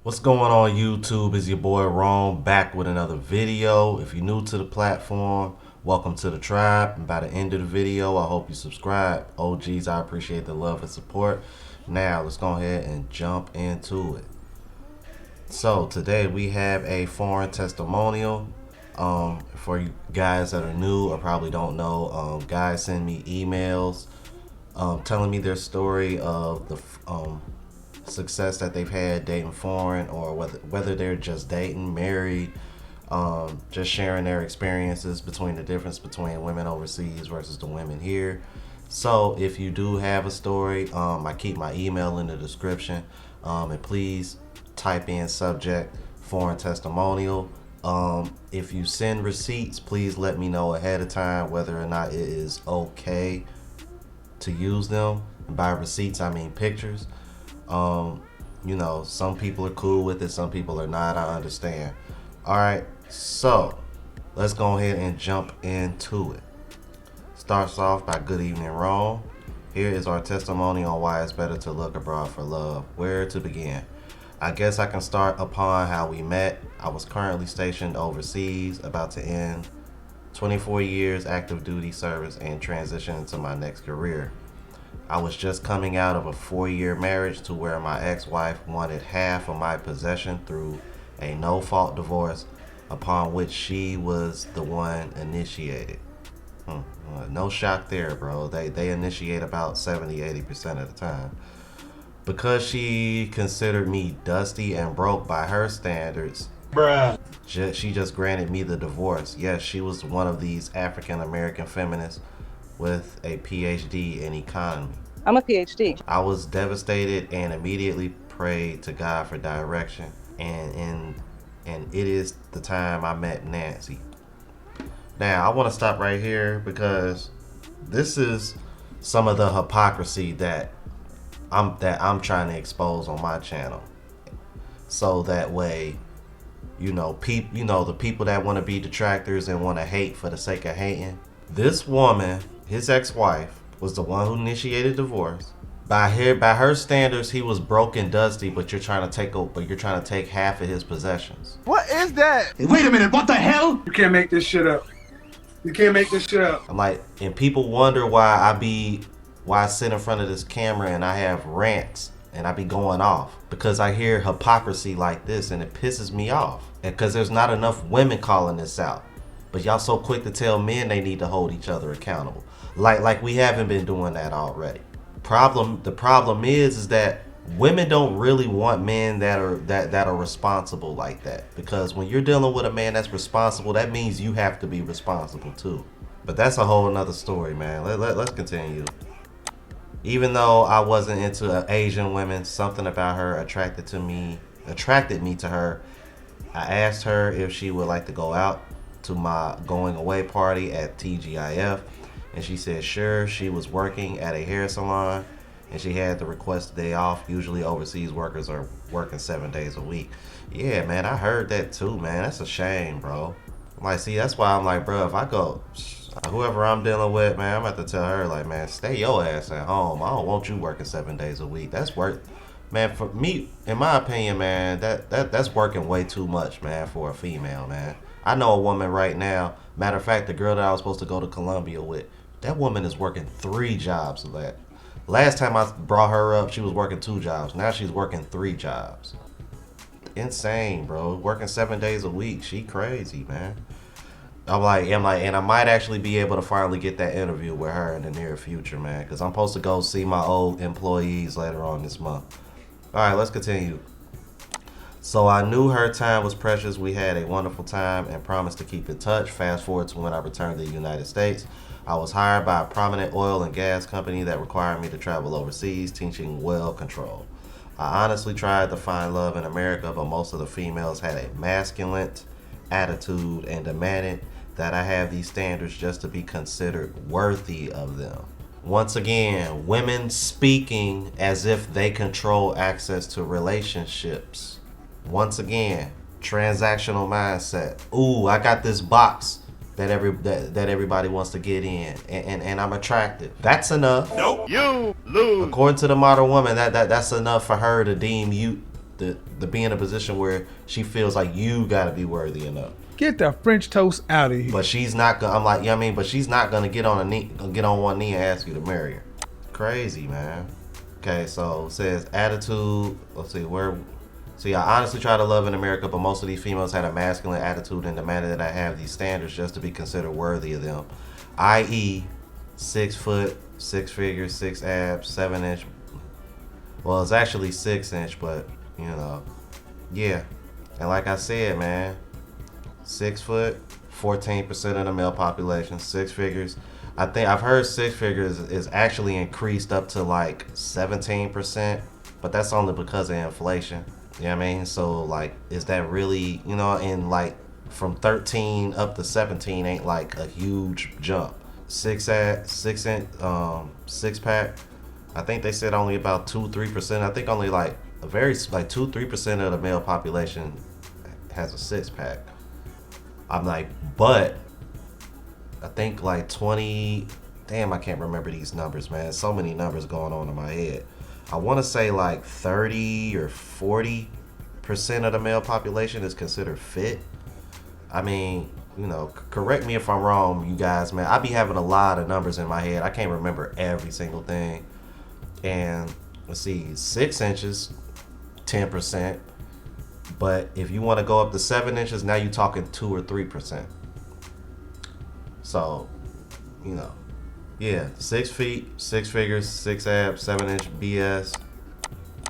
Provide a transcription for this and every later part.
What's going on YouTube? Is your boy Rome back with another video. If you're new to the platform, welcome to the tribe. And by the end of the video, I hope you subscribe. OGs, I appreciate the love and support. Now let's go ahead and jump into it. So today we have a foreign testimonial. For you guys that are new or probably don't know, guys send me emails telling me their story of the success that they've had dating foreign, or whether they're just dating, married, just sharing their experiences between the difference between women overseas versus the women here. So if you do have a story, I keep my email in the description, and please type in subject foreign testimonial. If you send receipts, please let me know ahead of time whether or not it is okay to use them. And by receipts I mean pictures. You know, some people are cool with it, some people are not. I understand. Alright, so let's go ahead and jump into it. Starts off by good evening, Rome. Here is our testimony on why it's better to look abroad for love. Where to begin? I guess I can start upon how we met. I was currently stationed overseas, about to end 24 years active duty service and transition into my next career. I was just coming out of a 4-year marriage to where my ex-wife wanted half of my possession through a no-fault divorce, upon which she was the one initiated. No shock there, bro. They initiate about 70-80% of the time. Because she considered me dusty and broke by her standards, bruh, she just granted me the divorce. Yes, she was one of these African American feminists with a PhD in economy. I'm a PhD. I was devastated and immediately prayed to God for direction. And it is the time I met Nancy. Now I want to stop right here because this is some of the hypocrisy that I'm trying to expose on my channel. So that way, the people that want to be detractors and want to hate for the sake of hating. This woman, his ex-wife, was the one who initiated divorce. By her standards, he was broke and dusty, but you're trying to take half of his possessions. What is that? Hey, wait a minute, what the hell? You can't make this shit up. You can't make this shit up. I'm like, and people wonder why I sit in front of this camera and I have rants and I be going off, because I hear hypocrisy like this and it pisses me off. And because there's not enough women calling this out. But y'all so quick to tell men they need to hold each other accountable. Like we haven't been doing that already. The problem is that women don't really want men that are responsible like that. Because when you're dealing with a man that's responsible, that means you have to be responsible too. But that's a whole nother story, man. Let's continue. Even though I wasn't into Asian women, something about her attracted me to her. I asked her if she would like to go out to my going away party at TGIF, and she said sure. She was working at a hair salon and she had to request a day off. Usually overseas workers are working 7 days a week. Yeah, man, I heard that too, man. That's a shame, bro. I'm like, see, that's why I'm like, bro, if I go, whoever I'm dealing with, man, I'm about to tell her, like, man, stay your ass at home. I don't want you working 7 days a week. That's work, man. For me, in my opinion, man, that's working way too much, man, for a female, man. I know a woman right now. Matter of fact, the girl that I was supposed to go to Colombia with, that woman is working 3 jobs. Last time I brought her up, she was working 2 jobs. Now she's working 3 jobs. Insane, bro. Working 7 days a week. She crazy, man. I'm like, and I might actually be able to finally get that interview with her in the near future, man. Because I'm supposed to go see my old employees later on this month. All right, let's continue. So I knew her time was precious. We had a wonderful time and promised to keep in touch. Fast forward to when I returned to the United States. I was hired by a prominent oil and gas company that required me to travel overseas, teaching well control. I honestly tried to find love in America, but most of the females had a masculine attitude and demanded that I have these standards just to be considered worthy of them. Once again, women speaking as if they control access to relationships. Once again, transactional mindset. Ooh, I got this box that everybody wants to get in, and I'm attractive. That's enough. Nope, you lose. According to the modern woman, that's enough for her to deem you to be in a position where she feels like you gotta be worthy enough. Get the French toast out of here. But she's not gonna. I'm like, you know what I mean? But she's not gonna get on one knee and ask you to marry her. Crazy, man. Okay, so it says attitude. Let's see where. See, I honestly try to love in America, but most of these females had a masculine attitude and demanded that I have these standards just to be considered worthy of them. I.e., 6 foot, 6 figures, 6 abs, 7 inch. Well, it's actually 6 inch, but you know, yeah. And like I said, man, 6 foot, 14% of the male population, 6 figures. I think I've heard 6 figures is actually increased up to like 17%, but that's only because of inflation. You know what I mean? So like, is that really, you know, and like from 13 up to 17 ain't like a huge jump. 6 pack. I think they said only about 2-3%. I think only like a very like 2-3% of the male population has a 6 pack. I'm like, but I think like 20. Damn, I can't remember these numbers, man. So many numbers going on in my head. I want to say like 30 or 40% of the male population is considered fit. I mean, you know, correct me if I'm wrong, you guys, man. I be having a lot of numbers in my head. I can't remember every single thing. And let's see, 6 inches, 10%. But if you want to go up to 7 inches, now you're talking 2 or 3%. So, you know, yeah, 6 feet, 6 figures, 6 abs, 7 inch BS.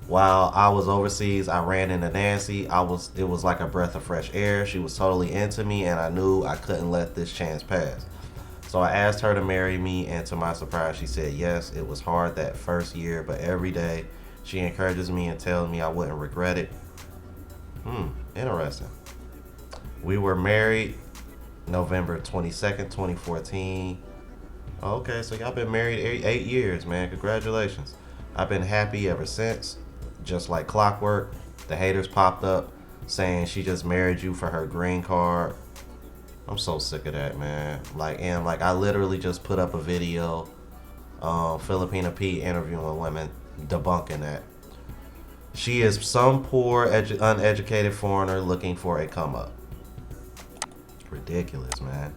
While I was overseas, I ran into Nancy. It was like a breath of fresh air. She was totally into me, and I knew I couldn't let this chance pass. So I asked her to marry me, and to my surprise, she said yes. It was hard that first year, but every day she encourages me and tells me I wouldn't regret it. Interesting. We were married November 22nd, 2014. Okay, so y'all been married 8 years, man. Congratulations. I've been happy ever since. Just like clockwork, the haters popped up saying she just married you for her green card. I'm so sick of that, man. And I literally just put up a video, Filipina P interviewing women, debunking that. She is some poor, uneducated foreigner looking for a come up. Ridiculous, man.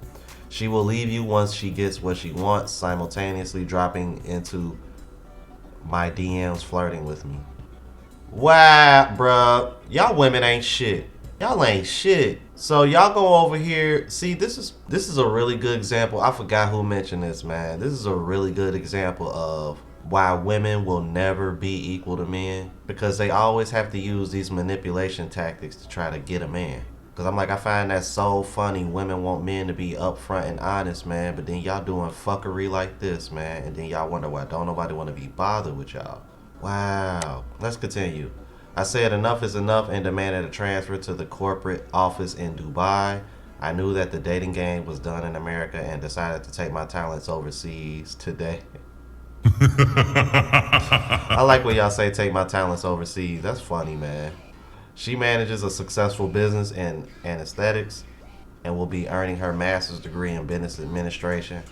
She will leave you once she gets what she wants, simultaneously dropping into my DMs flirting with me. Wow, bruh. Y'all women ain't shit. Y'all ain't shit. So y'all go over here. See, this is a really good example. I forgot who mentioned this, man. This is a really good example of why women will never be equal to men, because they always have to use these manipulation tactics to try to get a man. Because I find that so funny. Women want men to be upfront and honest, man, but then y'all doing fuckery like this, man, and then y'all wonder why don't nobody want to be bothered with y'all. Wow. Let's continue. I said enough is enough and demanded a transfer to the corporate office in Dubai. I knew that the dating game was done in America and decided to take my talents overseas today. I like when y'all say take my talents overseas. That's funny, man. She manages a successful business in anesthetics and will be earning her master's degree in business administration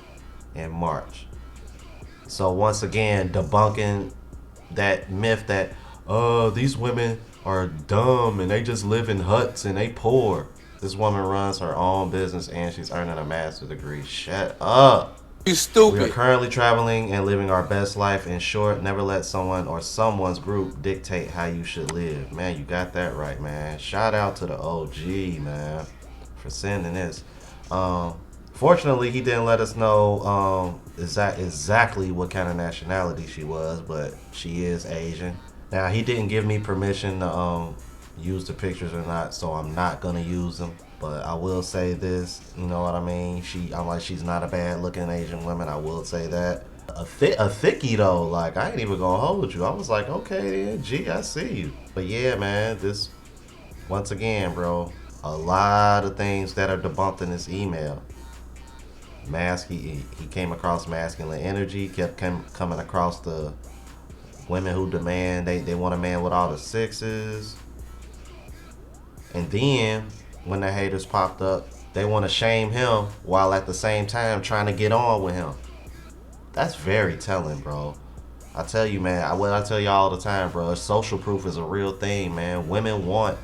in March. So once again, debunking that myth that these women are dumb and they just live in huts and they poor. This woman runs her own business and she's earning a master's degree. Shut up. You stupid. We are currently traveling and living our best life. In short, never let someone or someone's group dictate how you should live. Man, you got that right, man. Shout out to the OG, man, for sending this. Fortunately, he didn't let us know exactly what kind of nationality she was, but she is Asian. Now, he didn't give me permission to use the pictures or not, so I'm not gonna use them. But I will say this, you know what I mean? She's not a bad looking Asian woman. I will say that. A thickie though. I ain't even gonna hold you. I was like, okay then, gee, I see you. But yeah, man, this once again, bro, a lot of things that are debunked in this email. He came across masculine energy, kept coming across the women who demand they want a man with all the sixes. And then when the haters popped up, they want to shame him while at the same time trying to get on with him. That's very telling, bro. I tell you, man, I tell y'all all the time, bro. Social proof is a real thing, man. Women want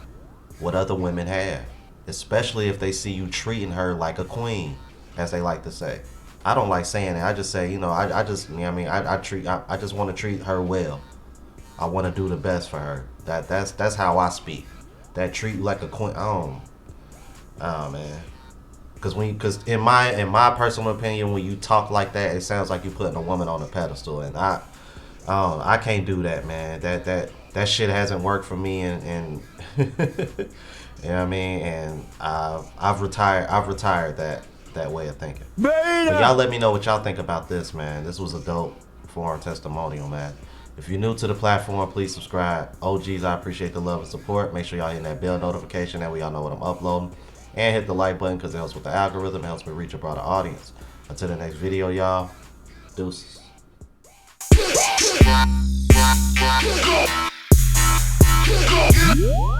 what other women have, especially if they see you treating her like a queen, as they like to say. I don't like saying it. I just say, I just, you know what I mean, I just want to treat her well. I want to do the best for her. That's how I speak. That treat you like a queen. Oh man. Cause in my personal opinion, when you talk like that, it sounds like you're putting a woman on a pedestal, and I can't do that, man. That shit hasn't worked for me, and you know what I mean. And I've retired that way of thinking. But y'all let me know what y'all think about this, man. This was a dope foreign testimonial, man. If you're new to the platform, please subscribe. OGs, I appreciate the love and support. Make sure y'all hit that bell notification, that way y'all know what I'm uploading. And hit the like button because it helps with the algorithm. It helps me reach a broader audience. Until the next video, y'all. Deuces. Go.